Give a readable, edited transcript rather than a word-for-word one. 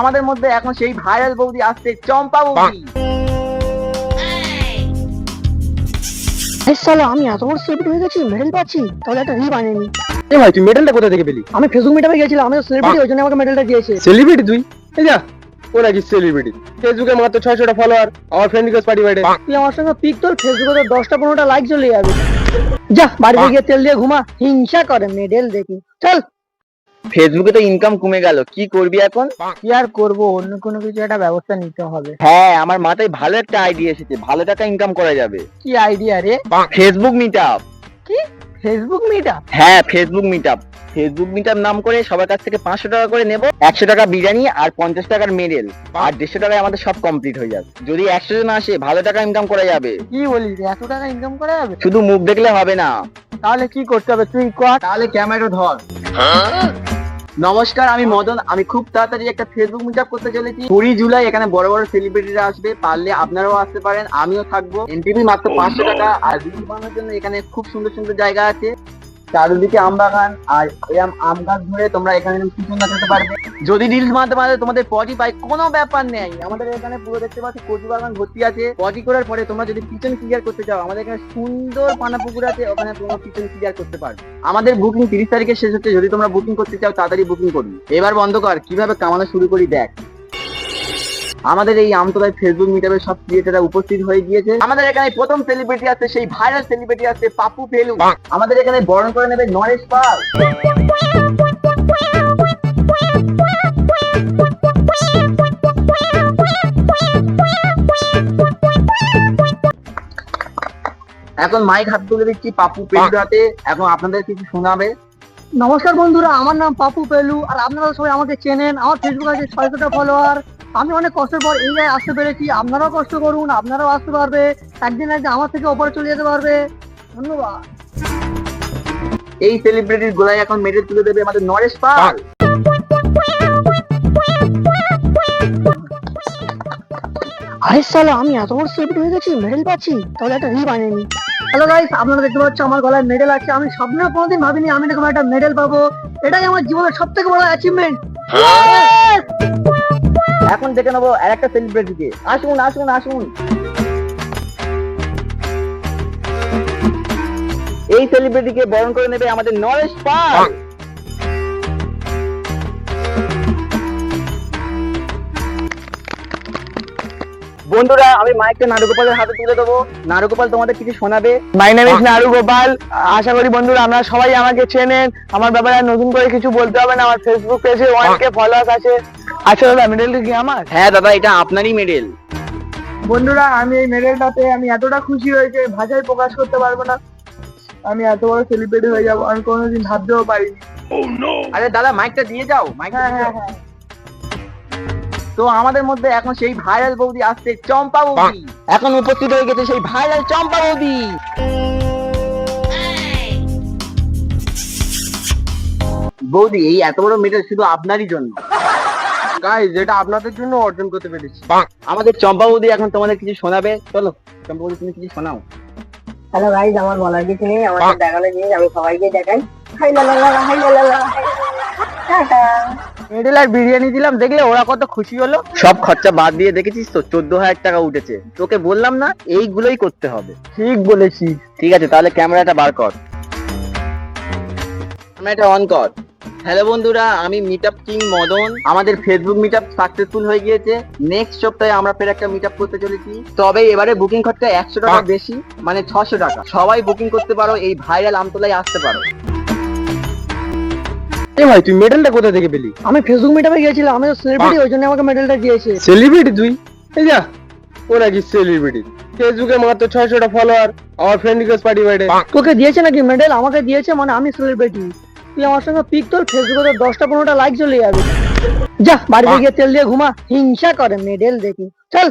আমাদের মধ্যে এখন সেই ভাইরাল বৌদি আসছে, চম্পা বৌদি। সালা আমি এত বড় সেলিব্রিটি হয়ে গেছি, মেডেল পাচ্ছি, তাহলে একটা রিল বানিয়ে নি। এ ভাই তুই মেডেলটা কোথা থেকে পেলি? আমি ফেসবুক মিটআপে গেছিলাম, আমি সেলিব্রিটি, ওই জন্য আমাকে মেডেলটা দিয়েছে। সেলিব্রিটি তুই? এই যা, ও নাকি সেলিব্রিটি? ফেসবুকে মাত্র 600টা ফলোয়ার, আমার ফ্রেন্ড রিকোয়েস্ট পাঠিয়ে তুই আমার সঙ্গে পিক তোর, ফেসবুকে তো 10টা-15টা লাইক চলে যাবে। যা বাড়িতে গিয়ে তেল দিয়ে ঘুমা, হিংসা করে মেডেল দেখি। চল। ফেসবুকে তো ইনকাম কমে গেল, কি করবি এখন? কি আর করবো, অন্য কোনো কিছু একটা ব্যবস্থা নিতে হবে। হ্যাঁ, আমার মাথায় ভালো একটা আইডিয়া এসেছে, ভালো টাকা ইনকাম করা যাবে। কি আইডিয়া রে? Facebook meetup. কি ফেসবুক মিটআপ? হ্যাঁ, ফেসবুক মিটআপ। ফেসবুক মিটআপ নাম করে সবার কাছ থেকে 500 টাকা করে নেব। 100 টাকা বিরিয়ানি আর 50 টাকার মেডেল, আর 150 টাকায় আমাদের সব কমপ্লিট হয়ে যাবে। যদি 100 জন আসে, ভালো টাকা ইনকাম করা যাবে। কি বলিস, এত টাকা ইনকাম করা যাবে? শুধু মুখ দেখলে হবে না। তাহলে কি করতে হবে তুই কর। তাহলে ক্যামেরা ধর। নমস্কার, আমি মদন। আমি খুব তাড়াতাড়ি একটা ফেসবুক মিটআপ করতে চলেছি। 20 জুলাই এখানে বড় বড় সেলিব্রিটিরা আসবে, পারলে আপনারাও আসতে পারেন, আমিও থাকবো। এন্ট্রি মাত্র 500 টাকা। আর রিল বানানোর জন্য এখানে খুব সুন্দর সুন্দর জায়গা আছে, চারিদিকে আম বাগান, আর এরকম আম গাছ ধরে তোমরা এখানে পিছন লাগাতে পারবে। যদি রিলস বানাতে পারো তোমাদের পটি পাই, কোনো ব্যাপার নেই। আমাদের এখানে পুরো দেখতে পাচ্ছি কচু বাগান ভর্তি আছে। পটি করার পরে তোমরা যদি পিছন ক্লিয়ার করতে চাও, আমাদের এখানে সুন্দর পানা পুকুর আছে, ওখানে তোমরা পিছন ক্লিয়ার করতে পারবে। আমাদের বুকিং 30 তারিখে শেষ হচ্ছে। যদি তোমরা বুকিং করতে চাও তাড়াতাড়ি বুকিং করবে। এবার বন্ধ কর, কিভাবে কামানো শুরু করি দেখ। আমাদের এই আমতলায় ফেসবুক মিটআপের সব ক্রিয়েটাররা উপস্থিত হয়ে গিয়েছে। আমাদের এখানে প্রথম সেলিব্রিটি আছে, সেই ভাইরাল সেলিব্রিটি আছে পাপু ফেলু। আমাদের এখানে বরণ করে নেবে নরেশ পাল। এখন মাইক হাত তুলে দিচ্ছি পাপু ফেলুর হাতে। এখন আপনাদের কিছু শোনাবে। নমস্কার বন্ধুরা, আমার নাম পাপু পেলু, আর আপনারা সবাই আমাকে চেনেন। আমার ফেসবুক আছে 600টা ফলোয়ার। আমি অনেক কষ্টের পর এই জায়গায় আসতে পেরেছি। আপনারাও কষ্ট করুন, আপনারাও আসতে পারবে। একদিন একদিন আমার থেকে ওপরে চলে যেতে পারবে। ধন্যবাদ। এই সেলিব্রিটির গোলায় এখন মেডেল তুলে দেবে আমাদের নরেশ পাল। আরে সালা আমি এত বড় সেলিব্রিটি হয়ে গেছি, মেডেল পাচ্ছি, তাহলে একটা রিল বানিয়ে নি। হ্যালো গাইস, আপনারা দেখতে পাচ্ছেন আমার গলায় মেডেল আছে। আমি স্বপ্নেও কোনোদিন ভাবিনি আমি এরকম একটা মেডেল পাবো। এটাই আমার জীবনের সব থেকে বড় অ্যাচিভমেন্ট। এখন দেখে নেবো আর একটা সেলিব্রিটিকে। আসুন আসুন আসুন। এই সেলিব্রিটিকে বরণ করে নেবে আমাদের নরেশ পাল। বন্ধুরা, আমি মাইকটা নারুগোপালের হাতে তুলে দেবো। নারুগোপাল তোমাদের কিছু শোনাবে। My name is Narugopal. আশা করি বন্ধুরা আমরা সবাই আমাকে চেনেন। আমার ব্যাপারে আর নতুন করে কিছু বলতে হবে না। আমার ফেসবুক পেজে 1K ফলোয়ার্স আছে। আচ্ছা দাদা, মেডেলটা কি আমার? হ্যাঁ দাদা, এটা আপনারই মেডেল। বন্ধুরা, আমি এই মেডেলটাতে আমি এতটা খুশি হয়েছে, ভাষায় প্রকাশ করতে পারবো না। আমি এত বড় সেলিব্রিটি হয়ে যাবো আমি কোনোদিন ভাবতেও পারিনি। আরে দাদা, মাইকটা দিয়ে যাও। হ্যাঁ। তো আমাদের মধ্যে এখন সেই ভাইরাল বৌদি আসছে, চম্পা বৌদি। এখন উপস্থিত হয়ে গেছে সেই ভাইরাল চম্পা বৌদি। বৌদি, এই এত বড় মেডেল শুধু আপনারই জন্য। গাইস, যেটা আপনাদের জন্য অর্জন করতে পেরেছি। আমাদের চম্পা বৌদি এখন তোমাদের কিছু শোনাবে। চলো চম্পা বৌদি, তুমি কিছু শোনাও। হ্যালো গাইস, আমার বলার কিছু নেই, আমার দেখানো জিনিস আমি সবাইকে দেখাই। হাই লা লা লা, হাই লা লা লা, টাটা। মেডেল আর বিরিয়ানি দিলাম, দেখলে ওরা কত খুশি হলো। সব খরচা বাদ দিয়ে দেখেছিস তো 14,000 টাকা উঠেছে। তোকে বললাম না, এইগুলোই করতে হবে। ঠিক বলেছিস। ঠিক আছে, তাহলে ক্যামেরাটা বার কর, ক্যামেরাটা অন কর। হ্যালো বন্ধুরা, আমি মিটআপ কিং মদন। আমাদের ফেসবুক মিটআপ সাকসেসফুল হয়ে গিয়েছে। নেক্সট সপ্তাহে আমরা ফের একটা মিটআপ করতে চলেছি। তবে এবারে বুকিং খরচা 100 টাকা বেশি, মানে 600 টাকা। সবাই বুকিং করতে পারো, এই ভাইরাল আমতলায় আসতে পারো। এ ভাই তুই মেডেলটা কোথা থেকে পেলি? আমি ফেসবুক মিটআপে গেছিলাম, আমি সেলিব্রিটি, ওই জন্য আমাকে মেডেলটা দিয়েছে। সেলিব্রিটি তুই? এই যা, ও নাকি সেলিব্রিটি? ফেসবুকে মাত্র 600টা ফলোয়ার, আমার ফ্রেন্ড রিকোয়েস্ট পাঠিয়ে তোকে দিয়েছে নাকি মেডেল? আমাকে দিয়েছে, মানে আমি সেলিব্রিটি। তুই আমার সঙ্গে পিক তোর, ফেসবুকে 10টা-15টা লাইক চলে যাবে। যা বাড়িতে গিয়ে তেল দিয়ে ঘুমা, হিংসা করে মেডেল দেখি। চল।